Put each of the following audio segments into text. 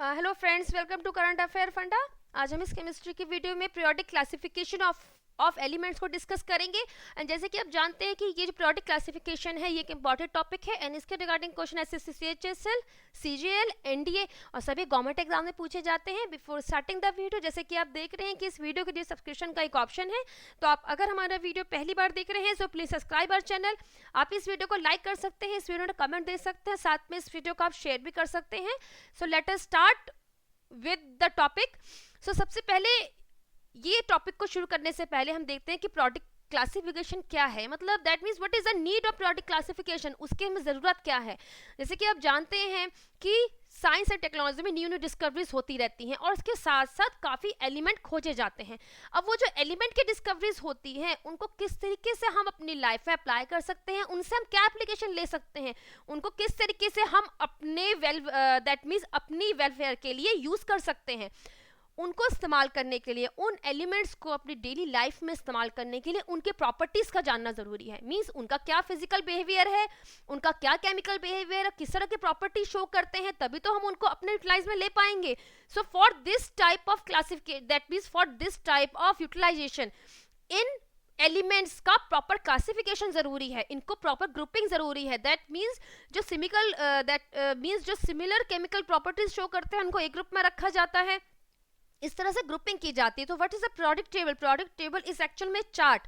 Hello friends, welcome to current affair Funda. आज हम इस केमिस्ट्री की वीडियो में पीरियोडिक क्लासिफिकेशन ऑफ एलिमेंट्स को डिस्कस करेंगे। एंड जैसे कि आप जानते हैं कि ये जो पीरियोडिक क्लासिफिकेशन है ये एक इंपॉर्टेंट टॉपिक है एंड इसके regarding question SSC CHSL CGL NDA और सभी गवर्नमेंट एग्जाम में पूछे जाते हैं। बिफोर स्टार्टिंग द वीडियो, जैसे कि आप देख रहे हैं कि इस वीडियो के लिए सब्सक्रिप्शन का एक ऑप्शन है, तो आप अगर हमारा वीडियो पहली बार देख रहे हैं तो प्लीज सब्सक्राइब आवर चैनल। आप इस वीडियो को लाइक कर सकते हैं, इस वीडियो में कमेंट दे सकते हैं, साथ में इस वीडियो को आप शेयर भी कर सकते हैं। So let us start with the topic. So सबसे पहले ये टॉपिक को शुरू करने से पहले हम देखते हैं कि पीरियोडिक क्लासिफिकेशन क्या है, मतलब that means what is the need of periodic classification, उसके हमें ज़रूरत क्या है। जैसे कि आप जानते हैं कि साइंस एंड टेक्नोलॉजी में न्यू न्यू डिस्कवरीज होती रहती हैं और उसके साथ साथ काफ़ी एलिमेंट खोजे जाते हैं। अब वो जो एलिमेंट की डिस्कवरीज होती हैं उनको किस तरीके से हम अपनी लाइफ में अप्लाई कर सकते हैं, उनसे हम क्या एप्लीकेशन ले सकते हैं, उनको किस तरीके से हम अपने दैट मीन्स अपनी वेलफेयर के लिए यूज़ कर सकते हैं, उनको इस्तेमाल करने के लिए, उन एलिमेंट्स को अपनी डेली लाइफ में इस्तेमाल करने के लिए उनके प्रॉपर्टीज़ का जानना ज़रूरी है। मींस उनका क्या फिजिकल बिहेवियर है, उनका क्या केमिकल बिहेवियर है, किस तरह के प्रॉपर्टी शो करते हैं, तभी तो हम उनको अपने यूटिलाइज में ले पाएंगे। So for this type of classification, that means for this type of utilization, इन एलिमेंट्स का प्रॉपर क्लासिफिकेशन जरूरी है, इनको प्रॉपर ग्रुपिंग जरूरी है। दैट मीन्स जो जो सिमिलर केमिकल प्रॉपर्टीज शो करते हैं उनको एक ग्रुप में रखा जाता है, इस तरह से ग्रुपिंग की जाती है। तो what is a periodic table? Periodic table is actual में chart,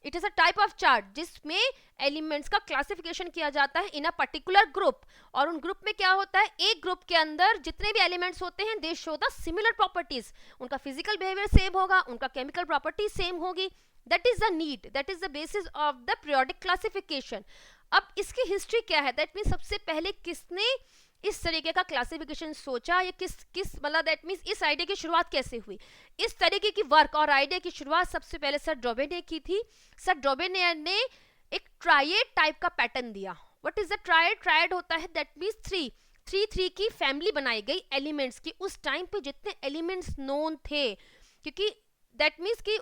it is a type of chart जिसमें एलिमेंट्स का क्लासिफिकेशन किया जाता है इन अ पर्टिकुलर ग्रुप। और उन ग्रुप में क्या होता है, एक ग्रुप के अंदर जितने भी एलिमेंट्स होते हैं दे शो द सिमिलर प्रॉपर्टीज, उनका फिजिकल बिहेवियर सेम होगा, उनका केमिकल प्रॉपर्टी सेम होगी। That is the need, that is the basis of the periodic classification. अब इसकी हिस्ट्री क्या है, दैट मीन्स सबसे पहले किसने इस तरीके का क्लासिफिकेशन सोचा, या किस किस मतलब दैट मीन्स इस आइडिया की शुरुआत कैसे हुई। इस तरीके की वर्क और आइडिया की शुरुआत सबसे पहले सर ड्रॉबे ने की थी। सर ड्रॉबे ने एक ट्रायड टाइप का पैटर्न दिया। What is the triad? Triad होता है दैट मीन्स थ्री की फैमिली बनाई गई एलिमेंट्स की। उस टाइम पे जितने एलिमेंट्स नोन थे, क्योंकि दैट मीन्स कि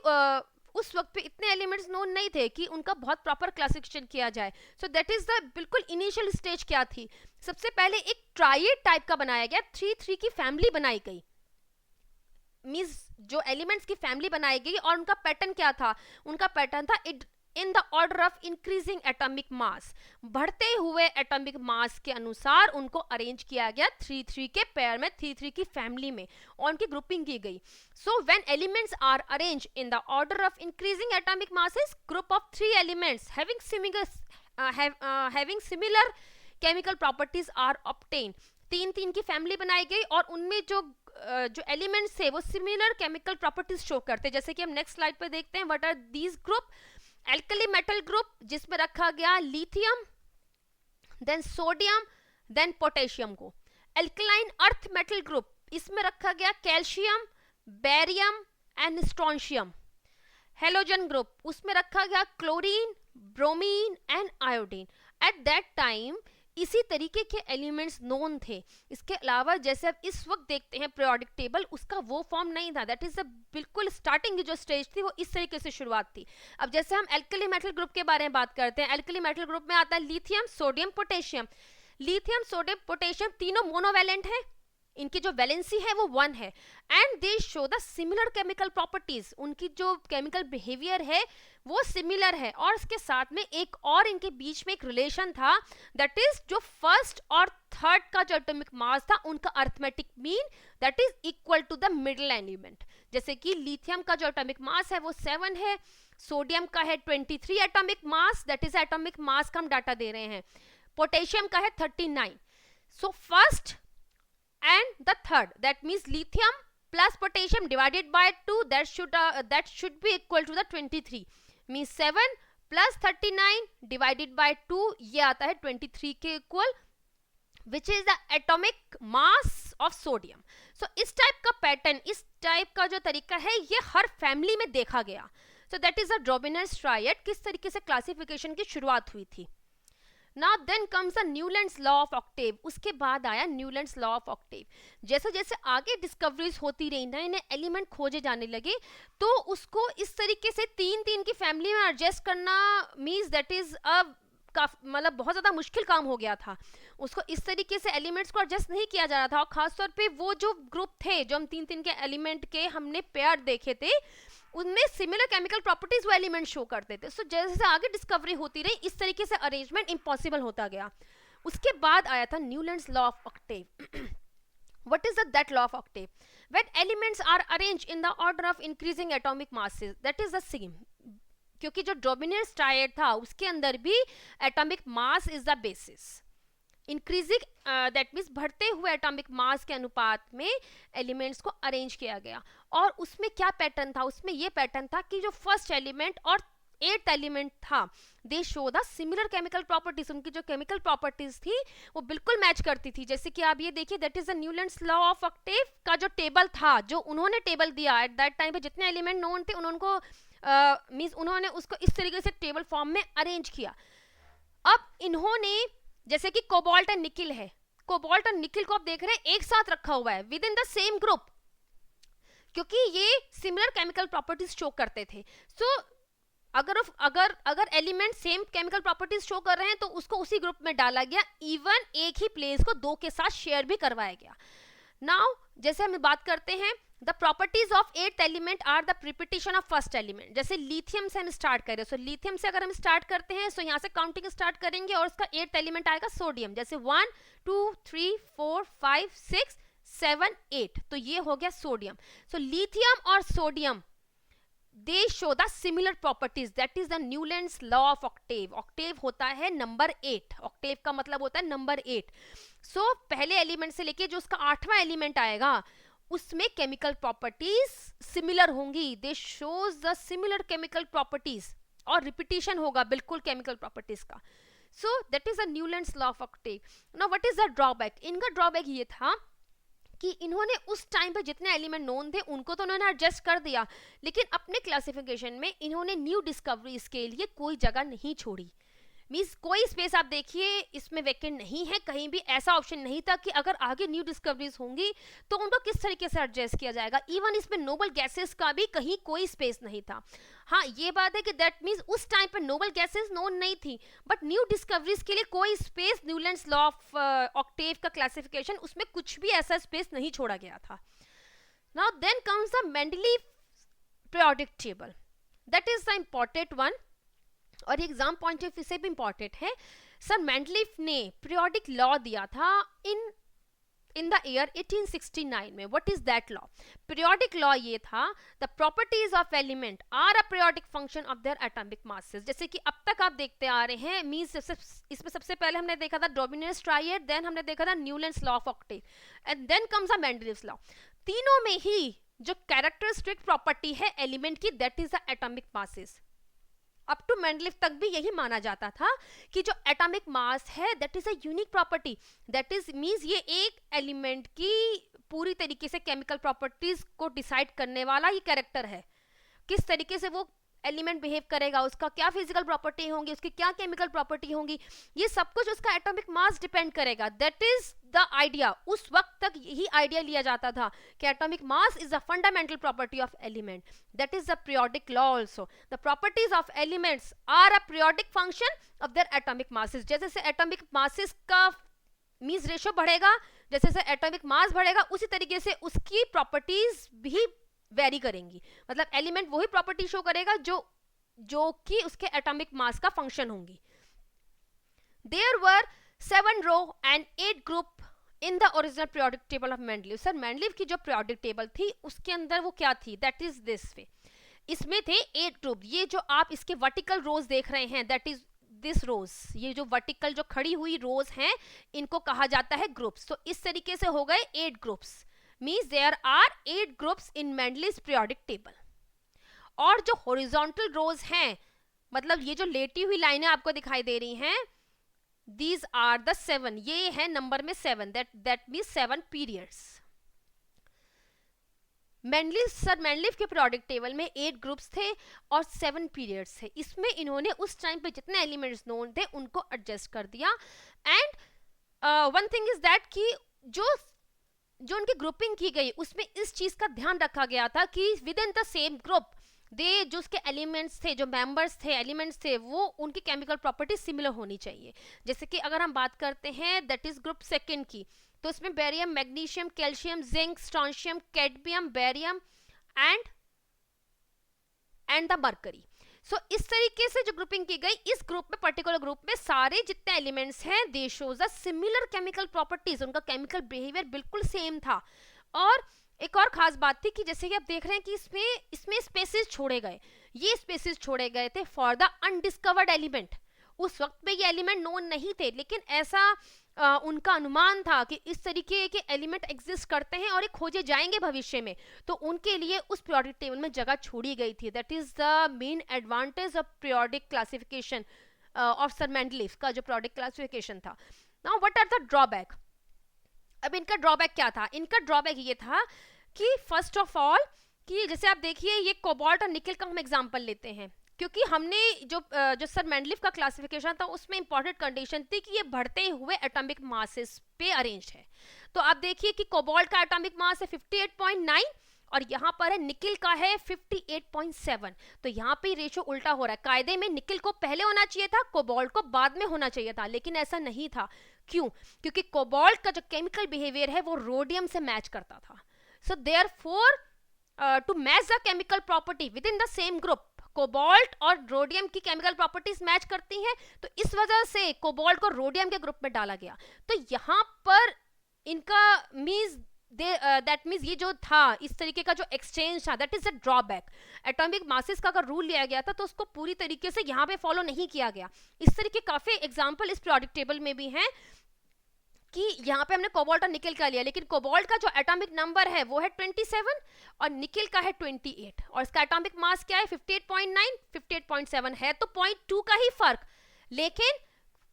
उस वक्त पे इतने एलिमेंट्स नोन नहीं थे कि उनका बहुत प्रॉपर क्लासिफिकेशन किया जाए। सो दैट इज द बिल्कुल इनिशियल स्टेज क्या थी, सबसे पहले एक ट्रायड टाइप का बनाया गया, थ्री की फैमिली बनाई गई। मींस जो एलिमेंट्स की फैमिली बनाई गई और उनका पैटर्न क्या था, उनका पैटर्न था it in the order of increasing atomic mass, बढ़ते हुए एटॉमिक मास के अनुसार उनको अरेंज किया गया थ्री के पेयर में, थ्री की फैमिली में, और उनकी ग्रुपिंग की गई। So when elements are arranged in the order of increasing atomic masses, group of three elements having similar chemical properties are obtain. तीन की फैमिली बनाई गई और उनमें जो एलिमेंट्स थे वो सिमिलर केमिकल प्रॉपर्टीज शो करते। जैसे कि हम नेक्स्ट स्लाइड पे देखते हैं, what are these group. Alkali metal group जिसमें रखा गया lithium, then sodium, then potassium को। एल्कलाइन अर्थ मेटल ग्रुप, इसमें रखा गया calcium, barium and strontium. Halogen group, उसमें रखा गया chlorine, bromine and iodine. At that time इसी तरीके के एलिमेंट्स नोन थे। इसके अलावा जैसे अब इस वक्त देखते हैं पीरियोडिक टेबल, उसका वो फॉर्म नहीं था। दैट इज द बिल्कुल स्टार्टिंग की जो स्टेज थी वो इस तरीके से शुरुआत थी। अब जैसे हम एल्कली मेटल ग्रुप के बारे में बात करते हैं, एल्कली मेटल ग्रुप में आता है lithium, sodium, potassium. Lithium, sodium, potassium तीनों मोनोवैलेंट है, इनकी जो वैलेंसी है वो 1 है, and they show the similar chemical properties, उनकी जो केमिकल बिहेवियर है वो सिमिलर है। और इसके साथ में एक और इनके बीच में एक रिलेशन था, दैट इज जो फर्स्ट और थर्ड का जो एटॉमिक मास था उनका arithmetic mean that is equal to the middle element. जैसे कि लिथियम का जो एटॉमिक मास है वो 7 है, सोडियम का है 23 atomic mass, that is atomic mass का हम डाटा दे रहे हैं, पोटेशियम का है 39। So first and the third, that means lithium plus potassium divided by 2, that should be equal to the 23, means 7 plus 39 divided by 2, ये आता है 23 के equal, which is the atomic mass of sodium. So इस type का pattern, इस type का जो तरीका है ये हर फैमिली में देखा गया। So that is a Drobiner's triad, किस तरीके से क्लासिफिकेशन की शुरुआत हुई थी। Now then comes the Newland's law of octave, उसके बाद आया Newland's law of octave। जैसे जैसे आगे डिस्कवरीज होती रही, नए नए एलिमेंट खोजे जाने लगे, तो उसको इस तरीके से तीन की फैमिली में एडजस्ट करना मीन्स दैट इज अ मतलब बहुत ज़्यादा मुश्किल काम हो गया था। उसको इस तरीके से एलिमेंट्स को एडजस्ट नहीं किया जा रहा था। और खासतौर पे वो जो ग्रुप थे जो हम 3-3 के एलिमेंट के हमने पेयर देखे थे, उनमें सिमिलर केमिकल प्रॉपर्टीज वो एलिमेंट शो करते थे। सो जैसे जैसे आगे डिस्कवरी होती रही, इस तरीके से अरेंजमेंट इम्पॉसिबल होता गया। उसके बाद आया था Newlands law of Octave. What is that law of octave? When elements are arranged in the order of increasing atomic masses, that is the same. क्योंकि जो डोमिनेंस ट्रायड था उसके अंदर भी atomic mass is the basis. Increasing that means बढ़ते हुए atomic mass के अनुपात में एलिमेंट्स को अरेंज किया गया। और उसमें क्या पैटर्न था? उसमें ये पैटर्न था कि जो फर्स्ट एलिमेंट और 8th एलिमेंट था, दे show the similar chemical properties. उनकी जो केमिकल प्रॉपर्टीज थी वो बिल्कुल मैच करती थी। जैसे कि आप ये देखिए, that is the Newlands law of octave का जो टेबल था, जो उन्होंने टेबल दिया एट दैट टाइम पे, जितने एलिमेंट नोन थे उनको मींस उन्होंने उसको इस तरीके से टेबल फॉर्म में अरेंज किया। अब इन्होंने, जैसे कि कोबाल्ट एंड निकिल है, कोबाल्ट और निकिल को आप देख रहे हैं एक साथ रखा हुआ है with in the same group, क्योंकि ये सिमिलर केमिकल प्रॉपर्टीज शो करते थे। सो अगर element same chemical properties show कर रहे हैं तो उसको उसी ग्रुप में डाला गया। इवन एक ही प्लेस को 2 के साथ शेयर भी करवाया गया। नाउ जैसे हम बात करते हैं, the properties of 8th element are the repetition of first element. जैसे लिथियम से हम स्टार्ट करें, सो लिथियम से अगर हम स्टार्ट करते हैं, सो यहाँ से काउंटिंग स्टार्ट करेंगे और उसका 8th एलिमेंट आएगा सोडियम। जैसे 1 2 3 4 5 6 7 8, तो ये हो गया सोडियम। सो लिथियम और sodium they show the similar properties, that is the Newland's law of octave. octave होता है नंबर 8, octave का मतलब होता है नंबर 8। सो पहले एलिमेंट से लेके जो उसका 8वां एलिमेंट आएगा उसमें केमिकल प्रॉपर्टीज सिमिलर होंगी। दे shows the similar chemical properties और रिपीटिशन होगा बिल्कुल केमिकल प्रॉपर्टीज का। सो that is the Newlands law of Octave. Now what is the drawback? इनका ड्रॉबैक ये था कि इन्होंने उस टाइम पे जितने एलिमेंट नोन थे उनको तो उन्होंने एडजस्ट कर दिया, लेकिन अपने क्लासिफिकेशन में इन्होंने न्यू डिस्कवरीज के लिए कोई जगह नहीं छोड़ी। मीन्स कोई स्पेस आप देखिए इसमें वैकेंट नहीं है, कहीं भी ऐसा ऑप्शन नहीं था कि अगर आगे न्यू डिस्कवरीज होंगी तो उनको किस तरीके से एडजस्ट किया जाएगा। इवन इसमें नोबल गैसेस का भी कहीं कोई स्पेस नहीं था। हाँ, ये बात है कि दैट मीन्स उस टाइम पे नोबल गैसेस नोन नहीं थी, बट न्यू डिस्कवरीज के लिए कोई space, Newlands law of octave का क्लासिफिकेशन, उसमें कुछ भी ऐसा स्पेस नहीं छोड़ा गया था। Now then comes the Mendeleev periodic table, that is the important one और एग्जाम पॉइंट ऑफ व्यू से भी इंपॉर्टेंट है। सर मेंडलीव ने पीरियोडिक लॉ दिया था इन द ईयर 1869 में। What is that law? Periodic law ये था, the properties of element are a periodic function of their atomic masses. जैसे कि अब तक आप देखते आ रहे हैं, मींस इसमें सबसे पहले हमने देखा था डोमिनेंस ट्रायड, देन हमने देखा था Newlands law of octave and then comes the Mendeleev's law. तीनों में ही जो कैरेक्टरिस्टिक प्रॉपर्टी है एलिमेंट की, that is the atomic masses. Up to Mendeleev तक भी यही माना जाता था कि जो एटॉमिक मास है that is a unique property, that is means ये एक एलिमेंट की पूरी तरीके से केमिकल प्रॉपर्टीज को डिसाइड करने वाला ये कैरेक्टर है। किस तरीके से वो एलिमेंट बिहेव करेगा, उसका क्या फिजिकल प्रॉपर्टी होंगी, उसकी क्या केमिकल प्रॉपर्टी होंगी, ये सब कुछ उसका एटॉमिक मास डिपेंड करेगा। That is the idea. उस वक्त तक यही आइडिया लिया जाता था कि atomic mass is the fundamental property of element. That is the periodic law also. The properties of elements are a periodic function of their atomic masses. जैसे से एटॉमिक मासेस का मींस रेशियो बढ़ेगा, जैसे से एटॉमिक मास बढ़ेगा, उसी तरीके से उसकी प्रॉपर्टीज भी वेरी करेंगी। मतलब एलिमेंट वही प्रॉपर्टी शो करेगा जो कि उसके एटॉमिक मास का फंक्शन होंगी। There were 7 row and 8 group in the original periodic table of Mendeleev. Sir Mendeleev की जो पीरियोडिक टेबल थी उसके अंदर वो क्या थी? That is this way. इसमें थे 8 ग्रुप। ये जो आप इसके वर्टिकल रोज देख रहे हैं, दैट इज दिस रोज। ये जो वर्टिकल जो खड़ी हुई रोज हैं, इनको कहा जाता है ग्रुप्स। तो इस तरीके से हो गए 8 groups. means there are 8 groups in Mendeleev's periodic table। और जो horizontal rows हैं, मतलब ये जो लेटी हुई लाइनें आपको दिखाई दे रही हैं, these are the 7, ये है नंबर में 7, that means 7 periods। मेंडलीव के पीरियोडिक टेबल में 8 ग्रुप्स थे और 7 पीरियड्स थे। इसमें इन्होंने उस टाइम पे जितने एलिमेंट्स नोन थे उनको एडजस्ट कर दिया। And one thing is that कि जो उनकी ग्रुपिंग की गई उसमें इस चीज का ध्यान रखा गया था कि with in the same group they जो उसके एलिमेंट्स थे, जो मेंबर्स थे, एलिमेंट्स थे, वो उनकी केमिकल प्रॉपर्टी सिमिलर होनी चाहिए। जैसे कि अगर हम बात करते हैं दैट इज ग्रुप सेकंड की, तो इसमें barium, magnesium, calcium, zinc, strontium, cadmium, barium and the mercury. So इस तरीके से जो ग्रुपिंग की गई, इस ग्रुप में, पर्टिकुलर ग्रुप में सारे जितने एलिमेंट्स हैं दे shows the similar chemical properties, उनका केमिकल बिहेवियर बिल्कुल सेम था। और एक और खास बात थी कि जैसे कि आप देख रहे हैं कि इसमें स्पेसेस छोड़े गए, ये स्पेसेस छोड़े गए थे फॉर द अनडिस्कवर्ड एलिमेंट। उस वक्त पे ये एलिमेंट नोन नहीं थे, लेकिन ऐसा उनका अनुमान था कि इस तरीके के एलिमेंट एग्जिस्ट करते हैं और ये खोजे जाएंगे भविष्य में, तो उनके लिए उस पीरियोडिक टेबल में जगह छोड़ी गई थी। That is the main advantage of periodic classification of sir Mendeleev का जो पीरियोडिक क्लासिफिकेशन था। Now what are the drawback? अब इनका ड्रॉबैक क्या था? इनका ड्रॉबैक ये था कि फर्स्ट ऑफ ऑल कि जैसे आप देखिए ये कोबाल्ट और निकल का हम एग्जांपल लेते हैं, क्योंकि हमने जो सर मेंडलीफ का क्लासिफिकेशन था उसमें इंपॉर्टेंट कंडीशन थी कि ये बढ़ते हुए एटॉमिक मासेस पे अरेंज्ड है। तो आप देखिए कि कोबाल्ट का एटॉमिक मास है 58.9 और यहाँ पर है निकल का है 58.7। तो यहाँ पे रेशो उल्टा हो रहा है। कायदे में निकल को पहले होना चाहिए था, कोबाल्ट को बाद में होना चाहिए था, लेकिन ऐसा नहीं था। क्यों? क्योंकि कोबाल्ट का जो केमिकल बिहेवियर है वो रोडियम से मैच करता था। So therefore to match the chemical property with in the same group, cobalt और रोडियम की केमिकल प्रॉपर्टीज मैच करती हैं, तो इस वजह से कोबाल्ट को रोडियम के ग्रुप में डाला गया। तो यहाँ पर इनका मींस दैट मींस ये जो था इस तरीके का जो एक्सचेंज था, that is a drawback. Atomic masses का अगर रूल लिया गया था तो उसको पूरी तरीके से यहाँ पे फॉलो नहीं किया गया। इस तरीके काफी एग्जाम्पल इस पीरियोडिक टेबल में भी हैं कि यहाँ पे हमने कोबाल्ट और निकल का लिया, लेकिन कोबाल्ट का जो एटॉमिक नंबर है वो है 27 और निकल का है 28 और इसका एटॉमिक मास क्या है 58.9, 58.7 है, तो 0.2 का ही फर्क। लेकिन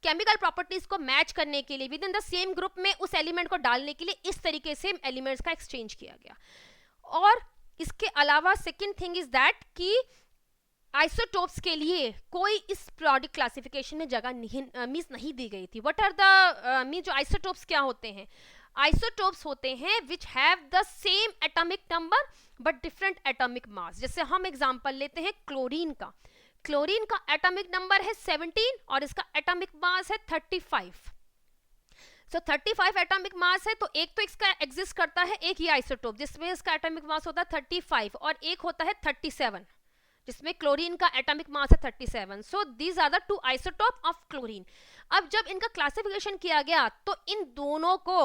केमिकल प्रॉपर्टीज को मैच करने के लिए with in the same group में उस एलिमेंट को डालने के लिए इस तरीके से एलिमेंट्स का एक्सचेंज किया गया। और इसके अलावा सेकेंड थिंग इज दैट कि आइसोटोप्स के लिए कोई इस पीरियोडिक क्लासिफिकेशन में जगह नहीं दी गई थी। व्हाट आर द मीन जो आइसोटोप्स क्या होते हैं? आइसोटोप्स होते हैं which have the same atomic number but different atomic mass. जैसे हम एग्जांपल लेते हैं क्लोरीन का। क्लोरीन का एटॉमिक नंबर है 17 और इसका एटॉमिक मास है 35। सो 35 एटॉमिक मास है, तो एक तो इसका एग्जिस्ट करता है एक ही आइसोटोप जिसमें इसका एटॉमिक मास होता है 35 और एक होता है 37 जिसमें क्लोरीन का एटॉमिक मास है 37। So these are the two isotope of chlorine. अब जब इनका क्लासिफिकेशन किया गया तो इन दोनों को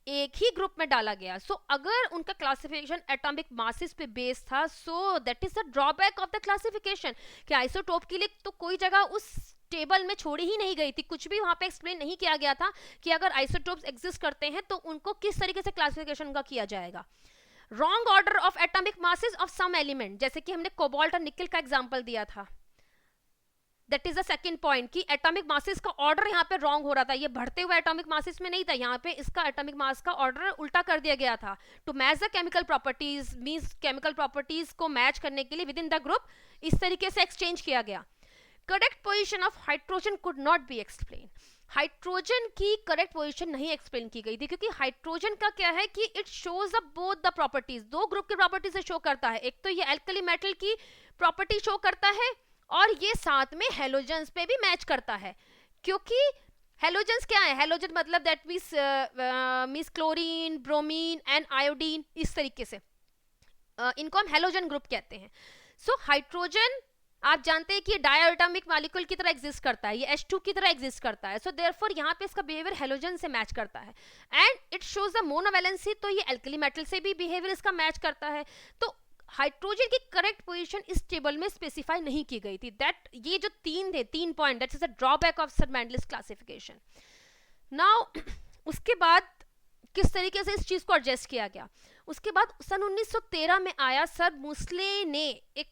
एक ही ग्रुप में डाला गया। सो अगर उनका क्लासिफिकेशन एटॉमिक मासेस पे बेस था, सो that is the drawback of the classification कि आइसोटोप के लिए तो कोई जगह उस टेबल में छोड़ी ही नहीं गई थी, कुछ भी वहां पे एक्सप्लेन नहीं किया गया था कि अगर आइसोटोप्स एग्जिस्ट करते हैं तो उनको किस तरीके से क्लासिफिकेशन का किया जाएगा। Wrong order of atomic masses of some element, जैसे कि हमने कोबाल्ट और निकल का एग्जांपल दिया था, that is the second point कि एटॉमिक मासेस का ऑर्डर यहाँ पे रॉन्ग हो रहा था। ये बढ़ते हुए एटॉमिक मासेस में नहीं था, यहाँ पे इसका एटॉमिक मास का ऑर्डर उल्टा कर दिया गया था to match the chemical properties, means chemical properties को मैच करने के लिए विद इन द ग्रुप इस तरीके से एक्सचेंज किया गया। Correct position of hydrogen could not be explain. Hydrogen की करेक्ट पोजीशन नहीं एक्सप्लेन की गई थी क्योंकि हाइड्रोजन का क्या है कि it shows the both the properties, दो ग्रुप की प्रॉपर्टीज से शो करता है। एक तो ये एल्कली मेटल की प्रॉपर्टी शो करता है और ये साथ में हेलोजन्स पे भी मैच करता है, क्योंकि हेलोजन्स क्या है? हेलोजन मतलब that means chlorine, bromine and iodine, इस तरीके से इनको हम हेलोजन ग्रुप कहते हैं। सो हाइड्रोजन आप जानते हैं कि ये डायटोमिक मॉलिक्यूल की तरह एग्जिस्ट करता है, ये H2 की तरह एग्जिस्ट करता है। सो देयरफॉर यहाँ पे इसका बिहेवियर हेलोजन से मैच करता है एंड इट शोज द मोनोवैलेंसी, तो ये एल्कली मेटल से भी बिहेवियर इसका मैच करता है। तो हाइड्रोजन की करेक्ट पोजीशन इस टेबल में स्पेसिफाई नहीं की गई थी। दैट ये जो तीन point, that is a drawback of sir Mendeleev's classification. Now उसके बाद किस तरीके से इस चीज को एडजस्ट किया गया? उसके बाद सन 1913 में आया सर मुस्ले ने एक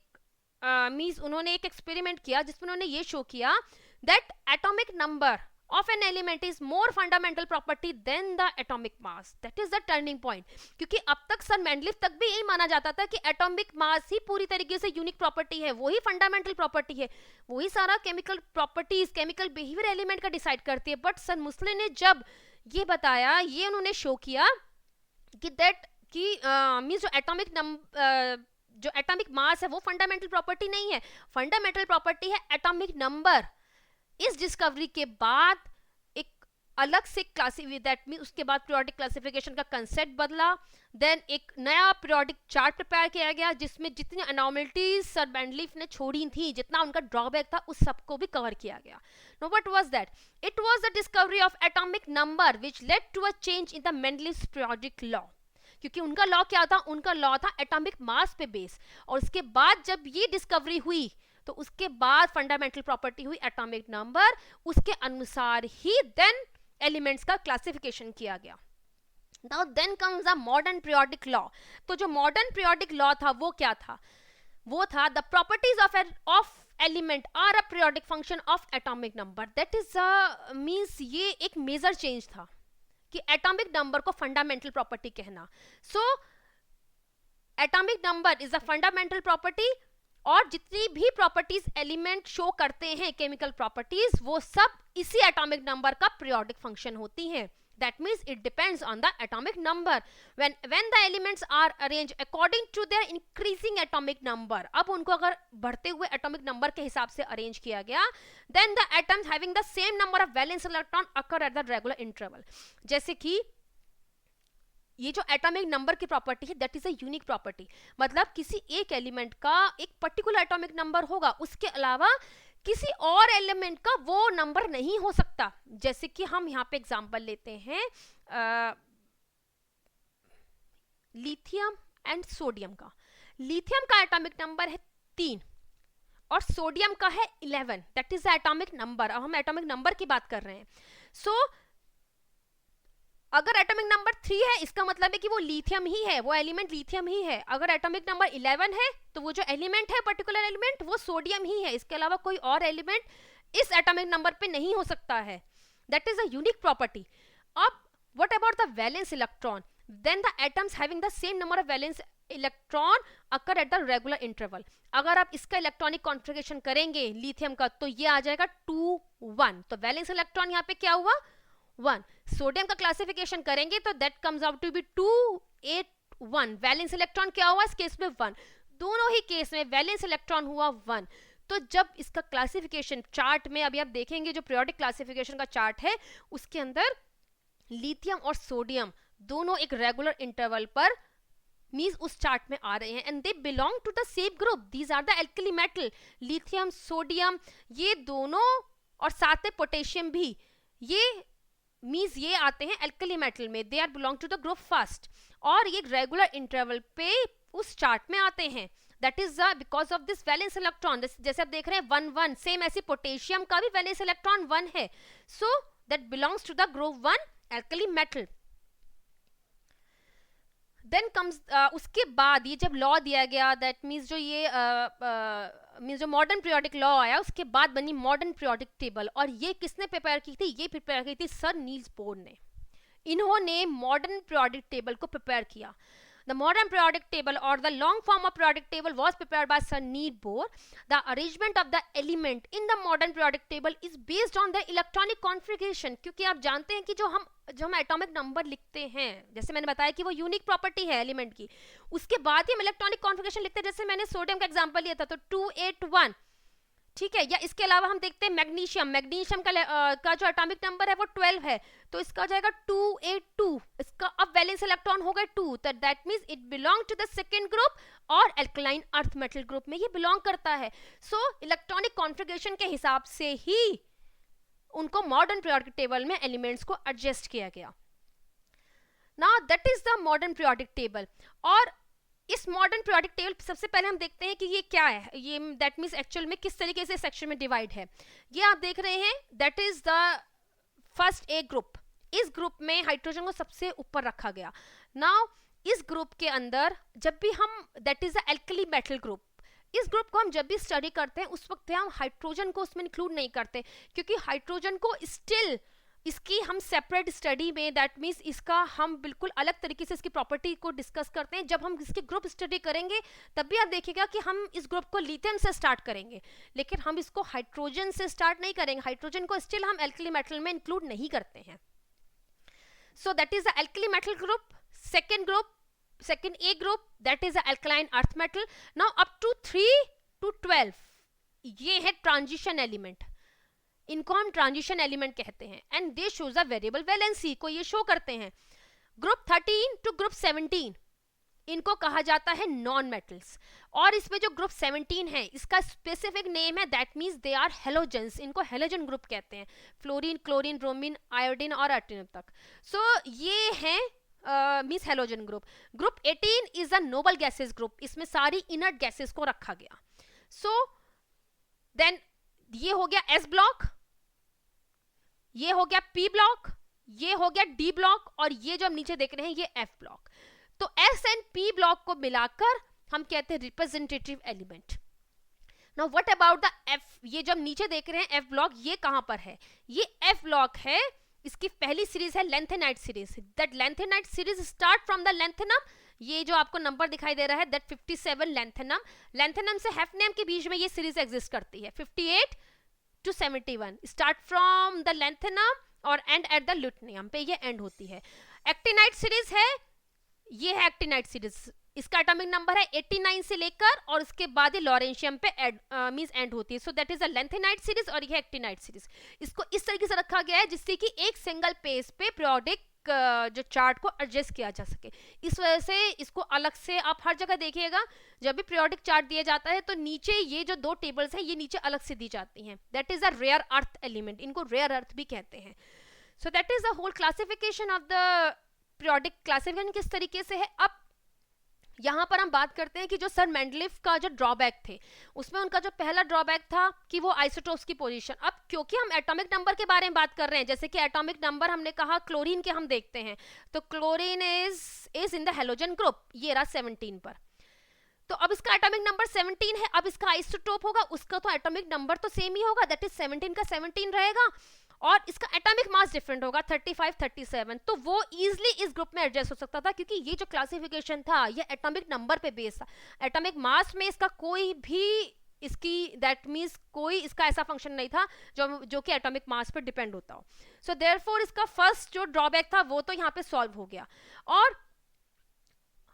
मींस उन्होंने एक एक्सपेरिमेंट किया जिसमें उन्होंने ये शो किया that atomic number of an element is more fundamental property than the atomic mass. That is the turning point. क्योंकि अब तक सर मेंडलीफ तक भी यही माना जाता था कि एटॉमिक मास ही पूरी तरीके से यूनिक प्रॉपर्टी है, वही फंडामेंटल प्रॉपर्टी है, वही सारा chemical properties, chemical behaviour element का डिसाइड करती है। बट सर मुस्ले ने जब ये बताया, ये उन्होंने शो किया कि दैट कि मींस जो एटॉमिक जो एटॉमिक मास है वो फंडामेंटल प्रॉपर्टी नहीं है, फंडामेंटल प्रॉपर्टी है एटॉमिक नंबर। इस डिस्कवरी के बाद एक अलग से दैट मीन उसके बाद पीरियोडिक क्लासिफिकेशन का कंसेप्ट बदला, देन एक नया पीरियोडिक चार्ट प्रिपेयर किया गया जिसमें जितनी अनॉमलिटीज सर बेंडलीफ ने छोड़ी थी, जितना उनका ड्रॉबैक था, उस सबको भी कवर किया गया। No what was that? It was the discovery of atomic number which led to a change in the Mendeleev's periodic law. क्योंकि उनका लॉ क्या था? उनका लॉ था एटॉमिक मास पे बेस, और उसके बाद जब ये डिस्कवरी हुई तो उसके बाद फंडामेंटल प्रॉपर्टी हुई एटॉमिक नंबर, उसके अनुसार ही देन एलिमेंट्स का क्लासिफिकेशन किया गया। Now then comes the modern periodic law. तो जो मॉडर्न पीरियोडिक लॉ था वो क्या था? वो था the properties of element are a periodic function of atomic number. That is means ये एक मेजर चेंज था कि एटॉमिक नंबर को फंडामेंटल प्रॉपर्टी कहना। So atomic number is a fundamental property, और जितनी भी प्रॉपर्टीज एलिमेंट शो करते हैं, केमिकल प्रॉपर्टीज, वो सब इसी एटॉमिक नंबर का पीरियोडिक फंक्शन होती हैं। That means it depends on the atomic number. When the elements are arranged according to their increasing atomic number, अब उनको अगर बढ़ते हुए atomic number के हिसाब से arrange किया गया, then the atoms having the same number of valence electron occur at the regular interval. जैसे कि ये जो एटॉमिक नंबर की प्रॉपर्टी है that is a unique property, मतलब किसी एक एलिमेंट का एक पर्टिकुलर एटॉमिक नंबर होगा, उसके अलावा किसी और एलिमेंट का वो नंबर नहीं हो सकता। जैसे कि हम यहाँ पे एग्जांपल लेते हैं लिथियम एंड सोडियम का। लिथियम का एटॉमिक नंबर है 3 और सोडियम का है 11, that is the atomic number. अब हम एटॉमिक नंबर की बात कर रहे हैं। सो अगर एटॉमिक नंबर 3 है इसका मतलब है कि वो लिथियम ही है, वो एलिमेंट लिथियम ही है। अगर एटॉमिक नंबर 11 है तो वो जो एलिमेंट है पर्टिकुलर एलिमेंट वो सोडियम ही है, इसके अलावा कोई और एलिमेंट इस एटॉमिक नंबर पे नहीं हो सकता है। That is a unique property. अब what about the valence electron? Then the atoms having the same number of valence electron occur at the regular interval. अगर आप इसका इलेक्ट्रॉनिक कॉन्फ़िगरेशन करेंगे लिथियम का तो ये आ जाएगा 2 1, तो वैलेंस इलेक्ट्रॉन यहाँ पे क्या हुआ? 1। सोडियम का क्लासिफिकेशन करेंगे तो that comes out to be 2 8 1। Valence electron क्या हुआ इस केस में? 1। दोनों ही केस में वैलेंस इलेक्ट्रॉन हुआ 1। तो जब इसका क्लासिफिकेशन चार्ट में अभी आप देखेंगे जो पीरियोडिक क्लासिफिकेशन का चार्ट है उसके अंदर लिथियम और सोडियम दोनों एक रेगुलर इंटरवल पर मींस उस चार्ट में आ रहे हैं, and they belong to the same group. These are the alkali metal. Lithium, sodium ये दोनों और साथ में पोटेशियम भी, ये मींस ये आते हैं एल्कली मेटल में, they are belong to the group first, और ये रेगुलर इंटरवल पे उस चार्ट में आते हैं। That is because of this valence electron. जैसे आप देख रहे हैं 1 1, सेम ऐसे पोटेशियम का भी वैलेंस इलेक्ट्रॉन 1 है, so that belongs to the group 1 alkali metal. Then comes उसके बाद ये जब लॉ दिया गया, दैट मीन्स जो ये मीन्स जो मॉडर्न पीरियोडिक लॉ आया उसके बाद बनी मॉडर्न पीरियोडिक टेबल। और ये किसने प्रिपेयर की थी? ये प्रिपेयर की थी सर नील्स बोर ने। इन्होंने मॉडर्न पीरियोडिक टेबल को प्रिपेयर किया। The modern periodic table or the long form of periodic table was prepared by Sir Neil Bohr. The arrangement of the element in the modern periodic table is based on the electronic configuration. क्योंकि आप जानते हैं कि जो हम atomic number लिखते हैं, जैसे मैंने बताया कि वो यूनिक प्रॉपर्टी है एलिमेंट की, उसके बाद ही हम इलेक्ट्रॉनिक कॉन्फ़िगरेशन लिखते हैं। जैसे मैंने सोडियम का एग्जांपल लिया था तो 2 8 1, ठीक है। या इसके अलावा हम देखते हैं मैग्नीशियम का जो एटॉमिक नंबर है वो 12 है, तो इसका हो जाएगा 2 8 2। इसका अब वैलेंस इलेक्ट्रॉन हो गए 2, तो that means it belong to the second group और एल्कलाइन अर्थ मेटल ग्रुप में ये बिलोंग करता है। सो इलेक्ट्रॉनिक कॉन्फ़िगरेशन के हिसाब से ही उनको मॉडर्न पीरियोडिक टेबल में एलिमेंट्स को एडजस्ट किया गया। Now that is the modern periodic table. और इस मॉडर्न पीरियोडिक टेबल सबसे पहले हम देखते हैं कि ये क्या है, ये दैट मींस एक्चुअल में किस तरीके से सेक्शन में डिवाइड है। ये आप देख रहे हैं that is the first A group. इस ग्रुप में हाइड्रोजन को सबसे ऊपर रखा गया। नाउ इस ग्रुप के अंदर जब भी हम that is the alkali metal group, इस ग्रुप को हम जब भी स्टडी करते हैं उस वक्त हम हाइड्रोजन को उसमें इंक्लूड नहीं करते, क्योंकि हाइड्रोजन को स्टिल इसकी हम सेपरेट स्टडी में दैट मीन्स इसका हम बिल्कुल अलग तरीके से इसकी प्रॉपर्टी को डिस्कस करते हैं। जब हम इसके ग्रुप स्टडी करेंगे तब भी आप देखिएगा कि हम इस ग्रुप को लिथियम से स्टार्ट करेंगे, लेकिन हम इसको हाइड्रोजन से स्टार्ट नहीं करेंगे। हाइड्रोजन को स्टिल हम एल्कली मेटल में इंक्लूड नहीं करते हैं। So that is the alkali metal group. Second group second A group, that is a alkaline earth metal. Now up to 3 to 12 ये है ट्रांजिशन एलिमेंट, इनको हम ट्रांजिशन एलिमेंट कहते हैं, and they shows a variable valency, को ये show करते हैं. ग्रुप 13 टू ग्रुप 17 इनको कहा जाता है नॉन मेटल्स. और इसमें जो ग्रुप 17 है इसका स्पेसिफिक नेम है, that means they are halogens, इनको हेलोजन ग्रुप कहते हैं, फ्लोरीन, क्लोरीन, ब्रोमीन, आयोडीन और अर्टिनियम तक. सो ये है means halogen group. Group 18 is a noble gases group, इसमें सारी इनर्ट गैसेस को रखा गया. सो देन ये हो गया एस ब्लॉक, ये हो गया पी ब्लॉक, ये हो गया डी ब्लॉक, और ये जो हम नीचे देख रहे हैं ये एफ ब्लॉक. तो एस एंड पी ब्लॉक को मिलाकर हम कहते हैं representative element. Now what about the F, ये जो हम नीचे देख रहे हैं एफ ब्लॉक, ये कहां पर है? ये एफ ब्लॉक है, इसकी पहली सीरीज है lanthanide series. That lanthanide series start from the lanthanum, ये जो आपको नंबर दिखाई दे रहा है दैट 57 लेंथेनम, लेंथेनम से हेफनेम के बीच में ये सीरीज एग्जिस्ट करती है. 58 to 71 start from the lanthanum और एंड एट द ल्यूटेनियम पे ये एंड होती है. एक्टिनाइट सीरीज है, ये है एक्टिनाइट सीरीज, इसका एटॉमिक नंबर है 89 से लेकर और उसके बाद ये लॉरेंशियम पे मींस एंड होती है. So that is a lanthanide series और ये एक्टिनाइट सीरीज. इसको इस तरीके से रखा गया है जिससे कि एक सिंगल पेज पे पीरियोडिक जो चार्ट को एडजस्ट किया जा सके. इस वजह से इसको अलग से आप हर जगह देखिएगा, जब भी पीरियोडिक चार्ट दिया जाता है तो नीचे ये जो दो टेबल्स हैं ये नीचे अलग से दी जाती हैं. That is a rare earth element, इनको रेयर अर्थ भी कहते हैं. So that is the whole classification of the periodic classification किस तरीके से है. अब यहां पर हम बात करते हैं कि जो सर मेंडलीफ का जो ड्रॉबैक थे, उसमें उनका जो पहला ड्रॉबैक था कि वो आइसोटोप्स की पोजीशन. अब क्योंकि हम एटॉमिक नंबर के बारे में बात कर रहे हैं, जैसे कि एटॉमिक नंबर हमने कहा क्लोरीन के हम देखते हैं, तो chlorine is in the halogen group, ये रहा 17 पर. तो अब इसका एटॉमिक नंबर 17 है, अब इसका आइसोटोप होगा, उसका तो एटॉमिक नंबर तो सेम ही होगा, दैट इज 17 का 17 रहेगा, और इसका एटॉमिक मास डिफरेंट होगा 35 37. तो वो इजीली इस ग्रुप में एडजस्ट हो सकता था, क्योंकि ये जो क्लासिफिकेशन था ये एटॉमिक नंबर पे बेस था. एटॉमिक मास में इसका कोई भी इसकी दैट मीन्स कोई इसका ऐसा फंक्शन नहीं था जो कि एटॉमिक मास पे डिपेंड होता हो. सो देयरफॉर इसका फर्स्ट जो ड्रॉबैक था वो तो यहाँ पे सॉल्व हो गया. और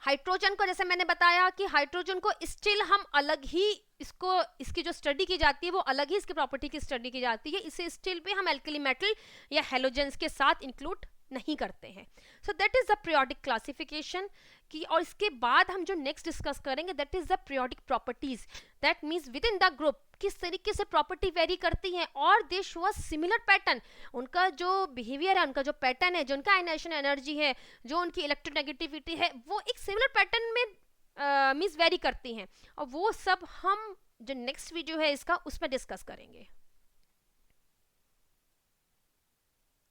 हाइड्रोजन को जैसे मैंने बताया कि हाइड्रोजन को स्टिल हम अलग ही इसकी जो स्टडी की जाती है वो अलग ही इसकी प्रॉपर्टी की स्टडी की जाती है, इसे स्टिल भी हम एल्कली मेटल या हेलोजेंस के साथ इंक्लूड नहीं करते हैं. So that is the periodic classification की. और इसके बाद हम जो नेक्स्ट डिस्कस करेंगे that is the periodic properties, that means with in the group किस तरीके से प्रॉपर्टी वेरी करती हैं और दे शो अ सिमिलर पैटर्न. उनका जो बिहेवियर है, उनका जो पैटर्न है, जो उनका आयनाइजेशन एनर्जी है, जो उनकी इलेक्ट्रोनेगेटिविटी है, वो एक सिमिलर पैटर्न में मीन्स वेरी करती हैं. और वो सब हम जो नेक्स्ट वीडियो है इसका उसमें डिस्कस करेंगे.